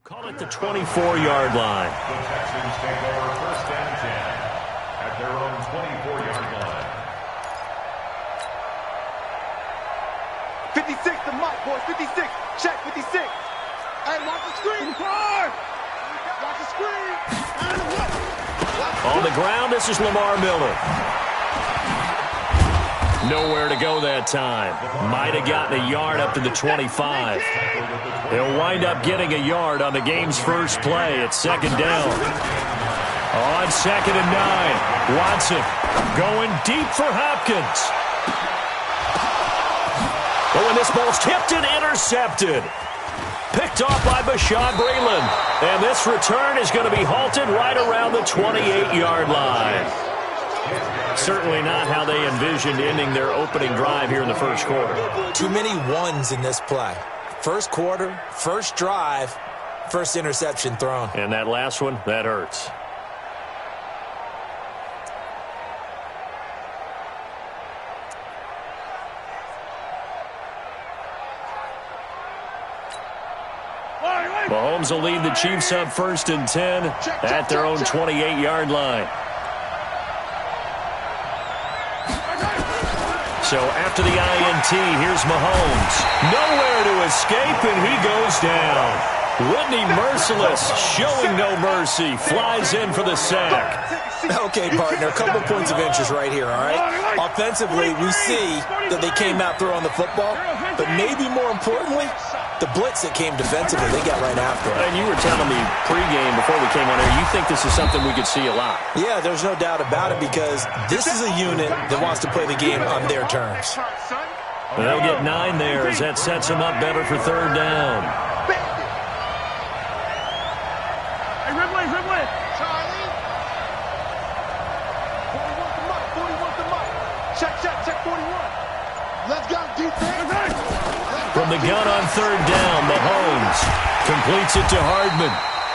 Call it the 24-yard line. The Texans take over first and 10 at their own 24-yard line. 56 to Mike, boys. 56. Check 56. Hey, watch the screen. Watch the screen. On the ground, this is Lamar Miller. Nowhere to go that time. Might have gotten a yard up to the 25. He'll wind up getting a yard on the game's first play at second down. On second and 9, Watson going deep for Hopkins. But when this ball's tipped and intercepted. Picked off by Bashaud Breeland. And this return is going to be halted right around the 28-yard line. Certainly not how they envisioned ending their opening drive here in the first quarter. Too many ones in this play. First quarter, first drive, first interception thrown. And that last one, that hurts. Mahomes will lead the Chiefs up first and 10 at their own 28-yard line. So after the INT, here's Mahomes. Nowhere to escape, and he goes down. Whitney Merciless, showing no mercy, flies in for the sack. Okay, partner, a couple points of interest right here, all right? Offensively, we see that they came out throwing the football, but maybe more importantly, the blitz that came defensively, they got right after it. And you were telling me pregame before we came on here, you think this is something we could see a lot. Yeah, there's no doubt about it because this is a unit that wants to play the game on their terms. They'll get 9 there as that sets them up better for third down. Hey, Ridley. Charlie. 41 to Mike. Check 41. Let's go, defense. From the gun on third down, Mahomes completes it to Hardman.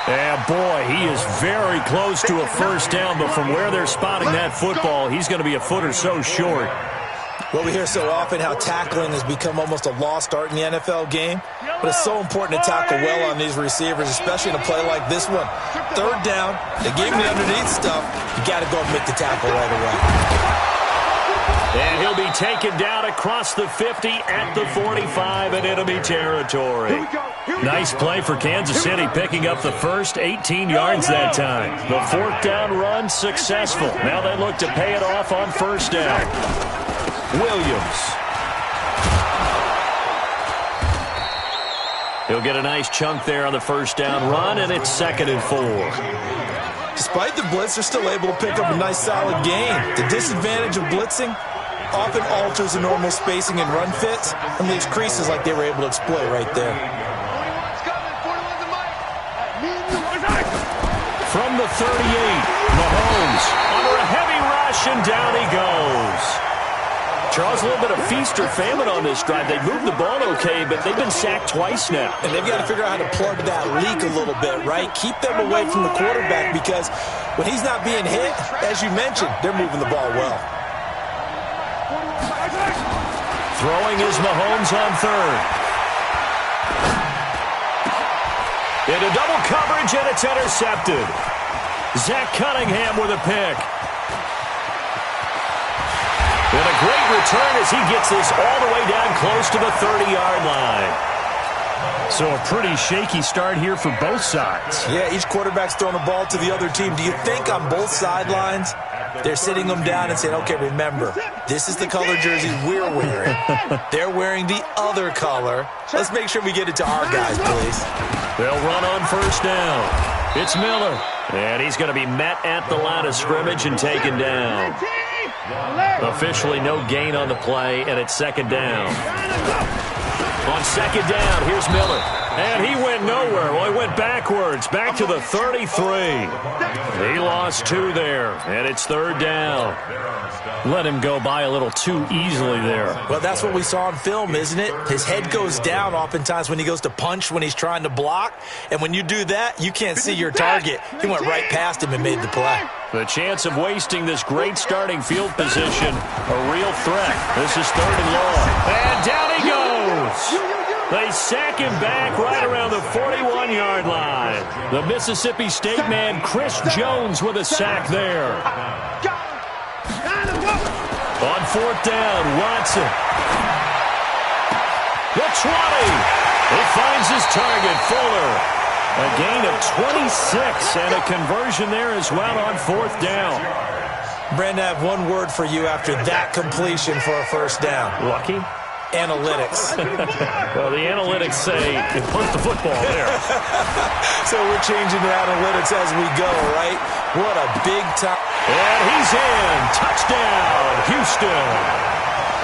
And boy, he is very close to a first down, but from where they're spotting that football, he's going to be a foot or so short. Well, we hear so often how tackling has become almost a lost art in the NFL game, but it's so important to tackle well on these receivers, especially in a play like this one. Third down, they gave him the underneath stuff. You got to go and make the tackle right away. And he'll be taken down across the 50 at the 45 in enemy territory. Nice play for Kansas City, picking up the first 18 yards that time. The fourth down run successful. Now they look to pay it off on first down. Williams. He'll get a nice chunk there on the first down run, and it's second and 4. Despite the blitz, they're still able to pick up a nice solid gain. The disadvantage of blitzing often alters the normal spacing and run fits and leaves creases like they were able to exploit right there. From the 38, Mahomes under a heavy rush, and down he goes. Charles, a little bit of feast or famine on this drive. They moved the ball okay, but they've been sacked twice now. And they've got to figure out how to plug that leak a little bit, right? Keep them away from the quarterback because when he's not being hit, as you mentioned, they're moving the ball well. Throwing is Mahomes on third. Into double coverage, and it's intercepted. Zach Cunningham with a pick. And a great return as he gets this all the way down close to the 30-yard line. So a pretty shaky start here for both sides. Yeah, each quarterback's throwing the ball to the other team. Do you think on both sidelines they're sitting them down and saying, okay, remember, this is the color jersey we're wearing. They're wearing the other color. Let's make sure we get it to our guys, please. They'll run on first down. It's Miller. And he's going to be met at the line of scrimmage and taken down. Officially no gain on the play, and it's second down. On second down, here's Miller. And he went nowhere. Well, he went backwards, back to the 33. He lost 2 there, and it's third down. Let him go by a little too easily there. Well, that's what we saw on film, isn't it? His head goes down oftentimes when he goes to punch when he's trying to block. And when you do that, you can't see your target. He went right past him and made the play. The chance of wasting this great starting field position, a real threat. This is third and long. And down he goes. They sack him back right around the 41-yard line. line. The Mississippi State man, Chris Jones, with a sack there. On fourth down, Watson. The 20. He finds his target, Fuller. A gain of 26 and a conversion there as well on fourth down. Brandon, I have one word for you after that completion for a first down. Lucky? Analytics. Well, the analytics say you punt the football there. So we're changing to analytics as we go, right? What a big time. And he's in. Touchdown, Houston.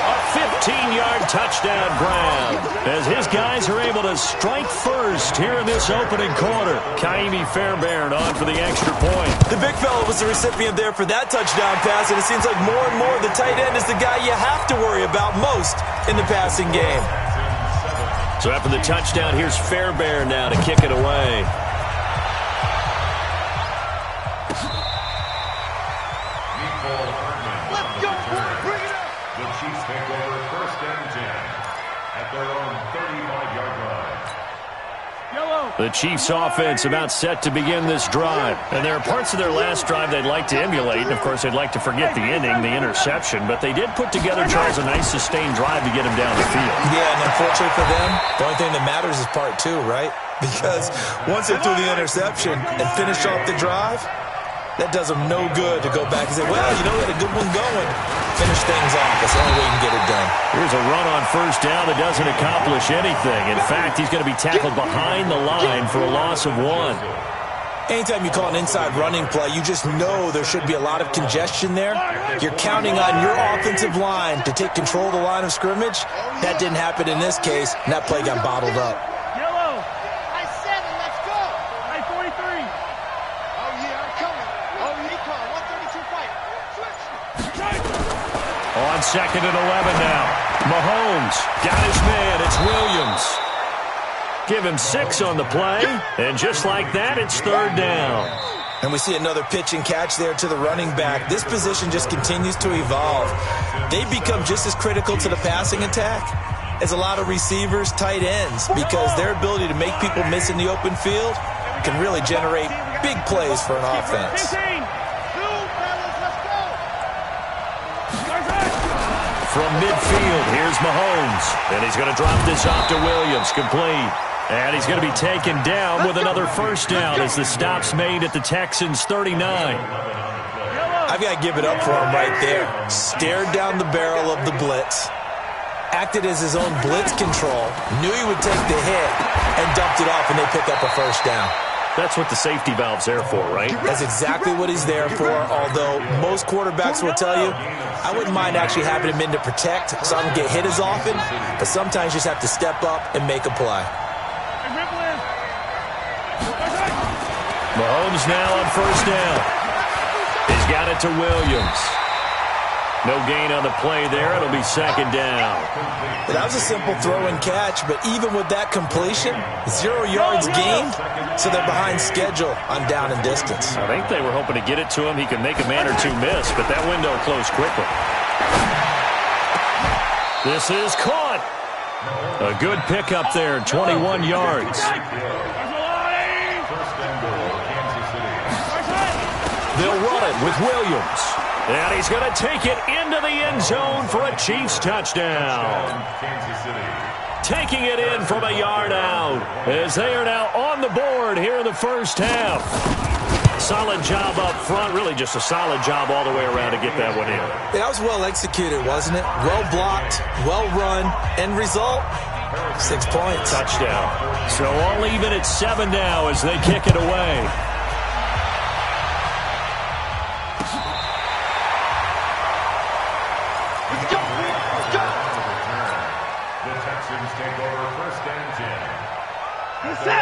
A 15-yard touchdown grab as his guys are able to strike first here in this opening quarter. Kaimi Fairbairn on for the extra point. The big fella was the recipient there for that touchdown pass, and it seems like more and more the tight end is the guy you have to worry about most in the passing game. So after the touchdown, here's Fairbairn now to kick it away. The Chiefs' offense about set to begin this drive. And there are parts of their last drive they'd like to emulate. And, of course, they'd like to forget the ending, the interception. But they did put together, Charles, a nice sustained drive to get him down the field. Yeah, and unfortunately for them, the only thing that matters is part two, right? Because once they threw the interception and finished off the drive, that does them no good to go back and say, well, you know, we had a good one going. Finish things off. That's the only way you can get it done. Here's a run on first down that doesn't accomplish anything. In fact, he's going to be tackled behind the line for a loss of 1. Anytime you call an inside running play, you just know there should be a lot of congestion there. You're counting on your offensive line to take control of the line of scrimmage. That didn't happen in this case, and that play got bottled up. Yellow. I-7, let's go. I-43. Oh, yeah, I'm coming. Oh, he called. 132 fight. Switch. On second and 11 now. Mahomes got his man. It's Williams. Give him 6 on the play. And just like that, it's third down. And we see another pitch and catch there to the running back. This position just continues to evolve. They become just as critical to the passing attack as a lot of receivers, tight ends, because their ability to make people miss in the open field can really generate big plays for an offense. From midfield, here's Mahomes. And he's going to drop this off to Williams, complete. And he's going to be taken down with another first down as the stop's made at the Texans' 39. I've got to give it up for him right there. Stared down the barrel of the blitz, acted as his own blitz control, knew he would take the hit, and dumped it off, and they pick up a first down. That's what the safety valve's there for, right? That's exactly what he's there for, although most quarterbacks will tell you, I wouldn't mind actually having him in to protect so I don't get hit as often, but sometimes you just have to step up and make a play. Mahomes now on first down. He's got it to Williams. No gain on the play there. It'll be second down. Well, that was a simple throw and catch, but even with that completion, 0 yards gained, so they're behind schedule on down and distance. I think they were hoping to get it to him. He could make a man or two miss, but that window closed quickly. This is caught. A good pickup there, 21 yards. They'll run it with Williams. And he's going to take it into the end zone for a Chiefs touchdown. Taking it in from a yard out as they are now on the board here in the first half. Solid job up front. Really just a solid job all the way around to get that one in. That was well executed, wasn't it? Well blocked, well run. End result, 6 points. Touchdown. So all even at 7 now as they kick it away.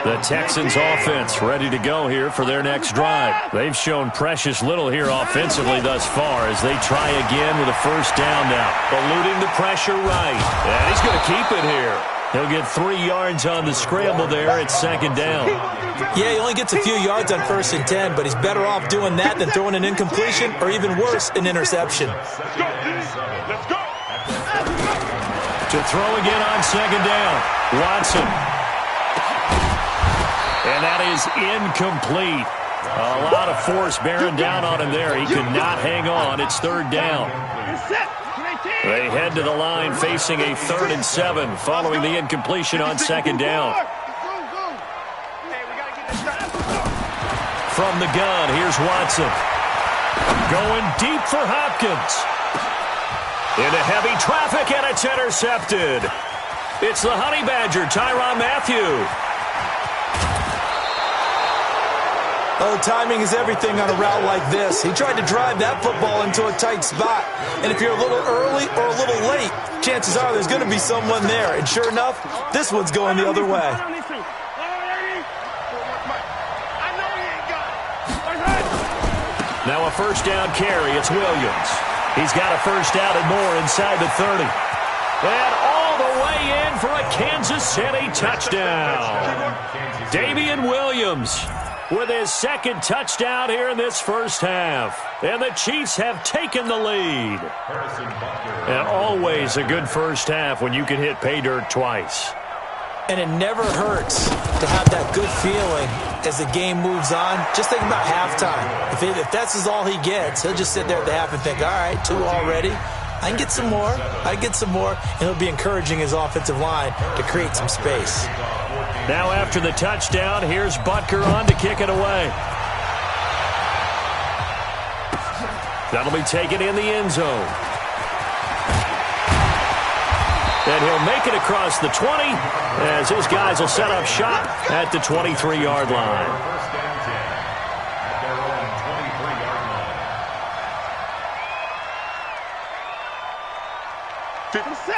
The Texans offense ready to go here for their next drive. They've shown precious little here offensively thus far as they try again with a first down now. Eluding the pressure right. And he's going to keep it here. He'll get 3 yards on the scramble there at second down. Yeah, he only gets a few yards on 1st and 10, but he's better off doing that than throwing an incompletion or even worse, an interception. Let's go. To throw again on second down. Watson. And that is incomplete. A lot of force bearing down on him there. He could not hang on. It's third down. They head to the line facing a 3rd and 7 following the incompletion on second down. From the gun, here's Watson. Going deep for Hopkins. Into heavy traffic, and it's intercepted. It's the Honey Badger, Tyrann Mathieu. Oh, timing is everything on a route like this. He tried to drive that football into a tight spot. And if you're a little early or a little late, chances are there's going to be someone there. And sure enough, this one's going the other way. Now a first down carry. It's Williams. He's got a first down and more inside the 30. And all the way in for a Kansas City touchdown. Damian Williams with his second touchdown here in this first half. And the Chiefs have taken the lead. And always a good first half when you can hit pay dirt twice. And it never hurts to have that good feeling as the game moves on. Just think about halftime. If that's all he gets, he'll just sit there at the half and think, all right, 2 already. I can get some more. I can get some more. And he'll be encouraging his offensive line to create some space. Now after the touchdown, here's Butker on to kick it away. That'll be taken in the end zone. And he'll make it across the 20 as his guys will set up shop at the 23-yard line.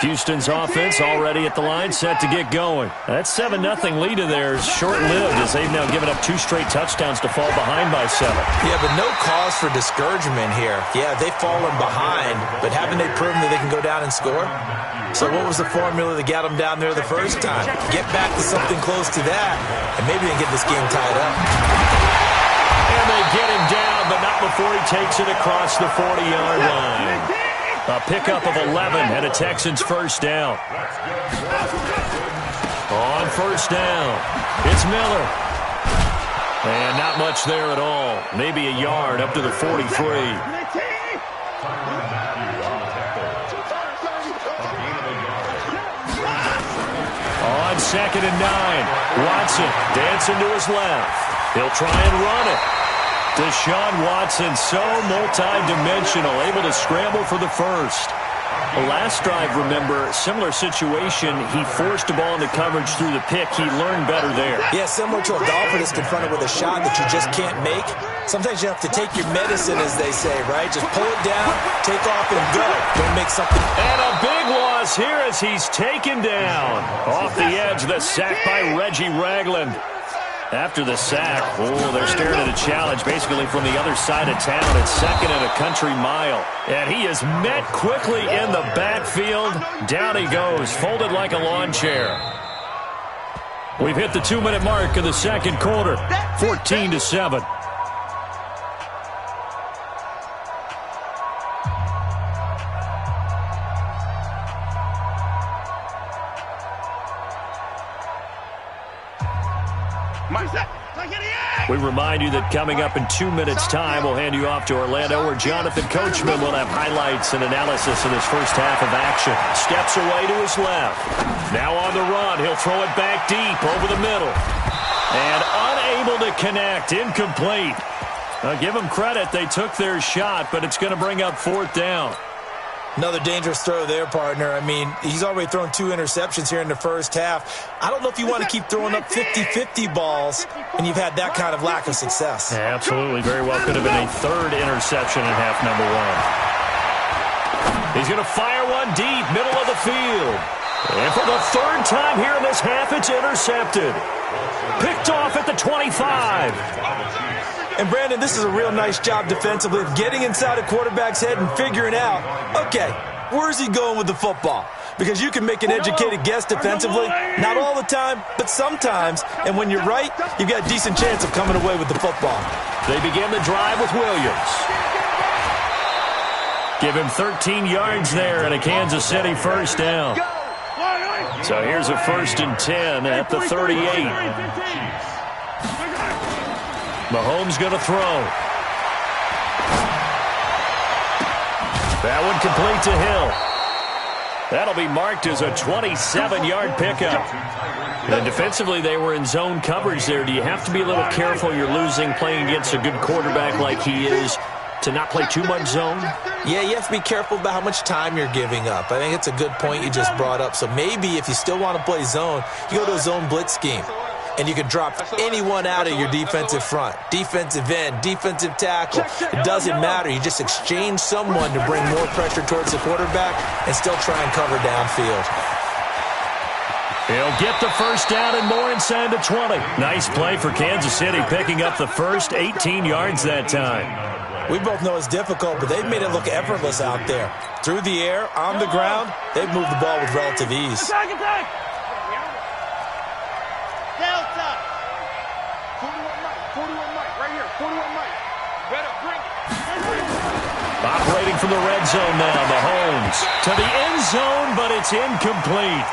Houston's offense already at the line, set to get going. That 7-0 lead of theirs short-lived as they've now given up 2 straight touchdowns to fall behind by 7. Yeah, but no cause for discouragement here. Yeah, they've fallen behind, but haven't they proven that they can go down and score? So what was the formula that got them down there the first time? Get back to something close to that, and maybe they can get this game tied up. And they get him down, but not before he takes it across the 40-yard line. A pickup of 11 and a Texans first down. On first down, it's Miller. And not much there at all. Maybe a yard up to the 43. On 2nd and 9, Watson dancing to his left. He'll try and run it. Deshaun Watson, so multi-dimensional, able to scramble for the first. The last drive, remember, similar situation. He forced the ball into coverage through the pick. He learned better there. Yeah, similar to a golfer that's confronted with a shot that you just can't make. Sometimes you have to take your medicine, as they say, right? Just pull it down, take off, and go. Don't make something. And a big loss here as he's taken down. Off the edge, the sack by Reggie Ragland. After the sack, they're staring at a challenge basically from the other side of town. It's 2nd and a country mile. And he is met quickly in the backfield. Down he goes, folded like a lawn chair. We've hit the 2-minute mark in the second quarter, 14-7. We remind you that coming up in 2 minutes' time, we'll hand you off to Orlando, where Jonathan Coachman will have highlights and analysis in his first half of action. Steps away to his left. Now on the run, he'll throw it back deep over the middle. And unable to connect, incomplete. Give them credit, they took their shot, but it's going to bring up 4th down. Another dangerous throw there, partner. I mean, he's already thrown 2 interceptions here in the first half. I don't know if you want to keep throwing up 50-50 balls when you've had that kind of lack of success. Yeah, absolutely. Very well could have been a 3rd interception in half number 1. He's going to fire one deep, middle of the field. And for the 3rd time here in this half, it's intercepted. Picked off at the 25. And, Brandon, this is a real nice job defensively of getting inside a quarterback's head and figuring out, okay, where's he going with the football? Because you can make an educated guess defensively, not all the time, but sometimes. And when you're right, you've got a decent chance of coming away with the football. They begin the drive with Williams. Give him 13 yards there and a Kansas City first down. So here's a 1st and 10 at the 38. Mahomes going to throw. That one complete to Hill. That'll be marked as a 27-yard pickup. And defensively, they were in zone coverage there. Do you have to be a little careful? You're losing playing against a good quarterback like he is to not play too much zone? Yeah, you have to be careful about how much time you're giving up. I think it's a good point you just brought up. So maybe if you still want to play zone, you go to a zone blitz scheme. And you can drop anyone out of your defensive front. Defensive end, defensive tackle. It doesn't matter. You just exchange someone to bring more pressure towards the quarterback and still try and cover downfield. He'll get the first down and more inside the 20. Nice play for Kansas City, picking up the first 18 yards that time. We both know it's difficult, but they've made it look effortless out there. Through the air, on the ground, they've moved the ball with relative ease. Attack, attack! Delta! 41 Mike, right here, 41 Mike. Better bring it. Operating from the red zone now, Mahomes to the end zone, but it's incomplete.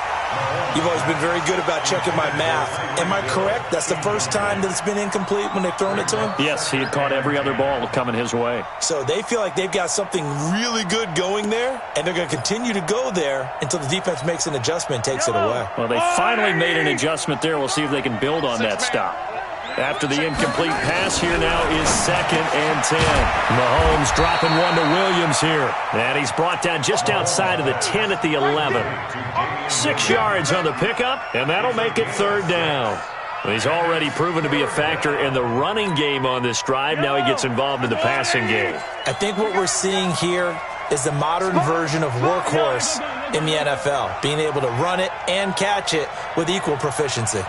You've always been very good about checking my math. Am I correct? That's the first time that it's been incomplete when they've thrown it to him? Yes, he had caught every other ball coming his way. So they feel like they've got something really good going there, and they're going to continue to go there until the defense makes an adjustment and takes it away. Well, they finally made an adjustment there. We'll see if they can build on that stop. After the incomplete pass, here now is 2nd and 10. Mahomes dropping one to Williams here. And he's brought down just outside of the 10 at the 11. 6 yards on the pickup, and that'll make it 3rd down. Well, he's already proven to be a factor in the running game on this drive. Now he gets involved in the passing game. I think what we're seeing here is the modern version of workhorse in the NFL, being able to run it and catch it with equal proficiency.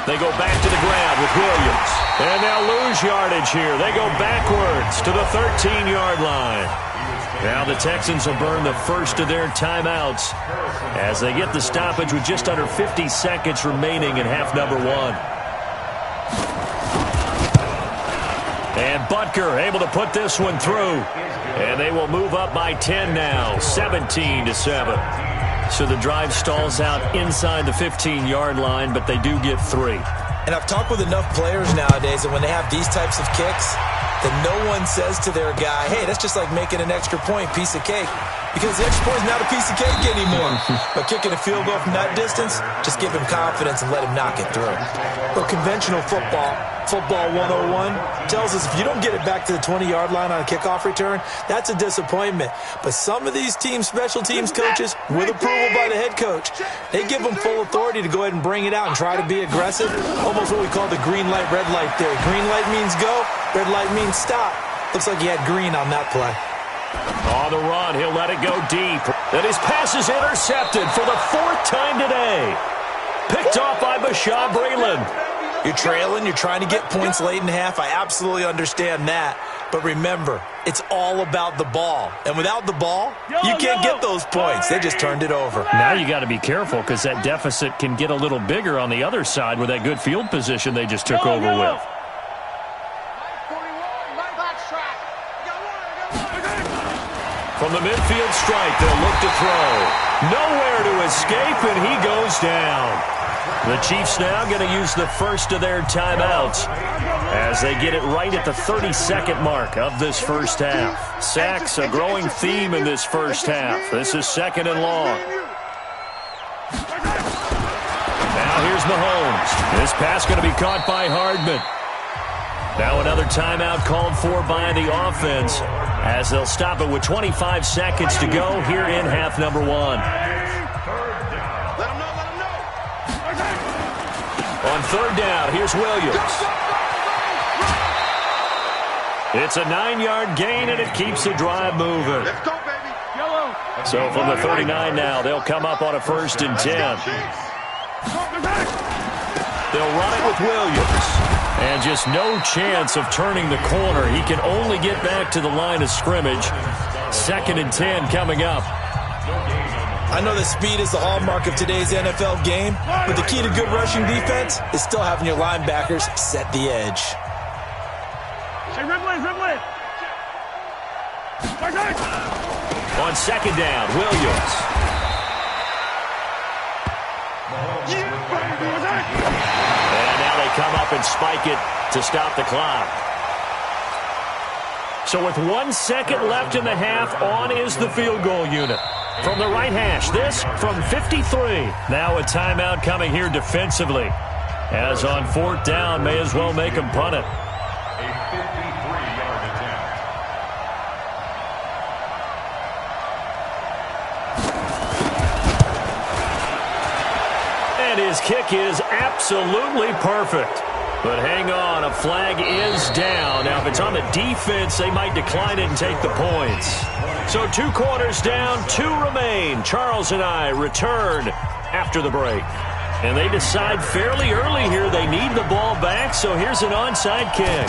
They go back to the ground with Williams. And they'll lose yardage here. They go backwards to the 13-yard line. Now the Texans will burn the first of their timeouts as they get the stoppage with just under 50 seconds remaining in half number 1. And Butker able to put this one through. And they will move up by 10 now, 17-7. So the drive stalls out inside the 15-yard line, but they do get 3. And I've talked with enough players nowadays that when they have these types of kicks, that no one says to their guy, hey, that's just like making an extra point, piece of cake. Because the extra point is not a piece of cake anymore. But kicking a field goal from that distance, just give him confidence and let him knock it through. But conventional football 101, tells us if you don't get it back to the 20-yard line on a kickoff return, that's a disappointment. But some of these team special teams coaches, with approval by the head coach, they give them full authority to go ahead and bring it out and try to be aggressive. Almost what we call the green light, red light theory. Green light means go, red light means stop. Looks like he had green on that play. On the run, he'll let it go deep. And his pass is intercepted for the 4th time today. Picked off by Bashaud Breeland. You're trailing, you're trying to get points late in half. I absolutely understand that. But remember, it's all about the ball. And without the ball, you can't get those points. They just turned it over. Now you got to be careful because that deficit can get a little bigger on the other side with that good field position they just took over with. From the midfield strike, they'll look to throw. Nowhere to escape, and he goes down. The Chiefs now going to use the first of their timeouts as they get it right at the 32nd mark of this first half. Sacks, a growing theme in this first half. This is 2nd and long. Now here's Mahomes. This pass going to be caught by Hardman. Now another timeout called for by the offense as they'll stop it with 25 seconds to go here in half number 1. On 3rd down, here's Williams. It's a 9-yard gain, and it keeps the drive moving. Let's go, baby. So from the 39 now, they'll come up on a 1st and 10. They'll run it with Williams. And just no chance of turning the corner. He can only get back to the line of scrimmage. 2nd and 10 coming up. I know that speed is the hallmark of today's NFL game, but the key to good rushing defense is still having your linebackers set the edge. Hey, Ripley. On 2nd down, Williams. And now they and spike it to stop the clock. So with 1 second left in the half, on is the field goal unit. From the right hash, this from 53. Now a timeout coming here defensively. As on 4th down, may as well make them punt it. A 53-yard attempt. And his kick is absolutely perfect. But hang on, a flag is down. Now, if it's on the defense, they might decline it and take the points. So 2 quarters down, 2 remain. Charles and I return after the break. And they decide fairly early here they need the ball back, so here's an onside kick.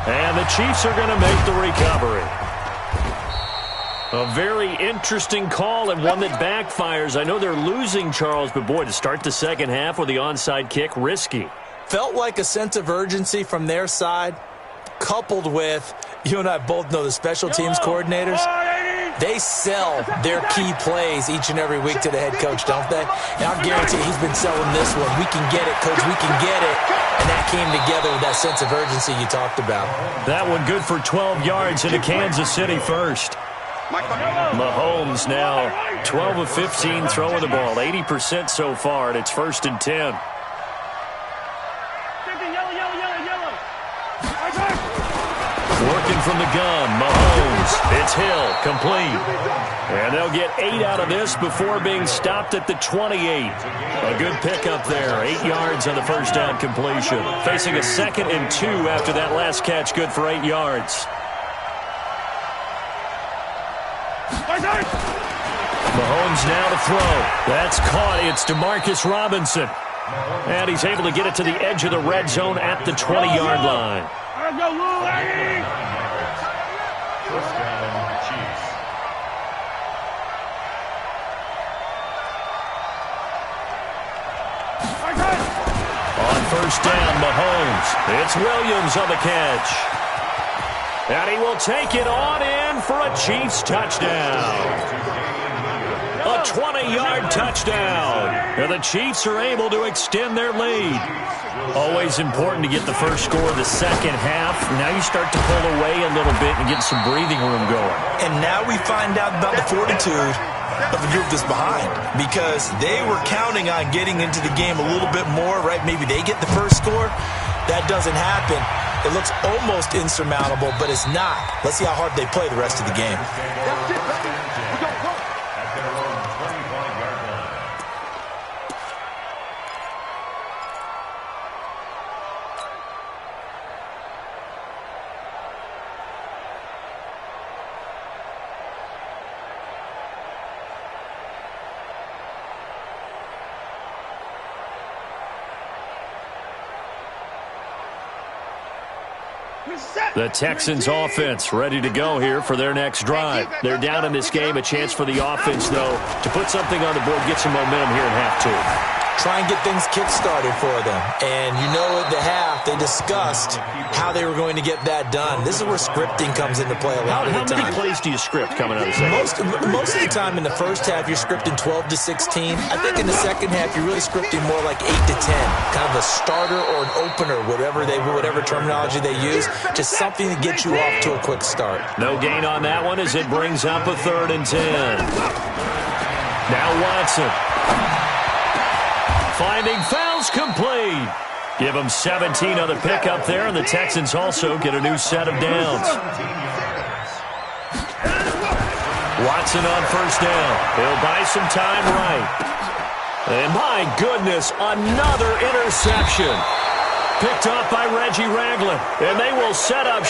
And the Chiefs are going to make the recovery. A very interesting call and one that backfires. I know they're losing, Charles, but boy, to start the second half with the onside kick, risky. Felt like a sense of urgency from their side, coupled with, you and I both know the special teams coordinators, they sell their key plays each and every week to the head coach, don't they? And I guarantee he's been selling this one. We can get it, coach, we can get it. And that came together with that sense of urgency you talked about. That one good for 12 yards into Kansas City first. Mahomes now 12 of 15 throwing the ball, 80% so far, and it's 1st and 10. Working from the gun, Mahomes. It's Hill, complete. And they'll get 8 out of this before being stopped at the 28. A good pickup there, 8 yards on the first down completion. Facing a 2nd and 2 after that last catch, good for 8 yards. Mahomes now to throw. That's caught. It's DeMarcus Robinson. And he's able to get it to the edge of the red zone at the 20-yard line. First down, Chiefs. On first down, Mahomes. It's Williams on the catch. And he will take it on in for a Chiefs touchdown. A 20-yard touchdown. And the Chiefs are able to extend their lead. Always important to get the first score of the second half. Now you start to pull away a little bit and get some breathing room going. And now we find out about the fortitude of the group that's behind, because they were counting on getting into the game a little bit more, right? Maybe they get the first score. That doesn't happen. It looks almost insurmountable, but it's not. Let's see how hard they play the rest of the game. The Texans offense ready to go here for their next drive. They're down in this game. A chance for the offense, though, to put something on the board, get some momentum here in half 2. Try and get things kick-started for them. And you know at the half, they discussed how they were going to get that done. This is where scripting comes into play a lot of the time. How many plays do you script coming out of the second? Most of the time in the first half, you're scripting 12 to 16. I think in the second half, you're really scripting more like 8 to 10. Kind of a starter or an opener, whatever terminology they use. Just something to get you off to a quick start. No gain on that one as it brings up a 3rd and 10. Now Watson. Finding fouls complete. Give them 17 on the pickup there, and the Texans also get a new set of downs. Watson on first down. He'll buy some time right. And my goodness, another interception. Picked off by Reggie Ragland. And they will set up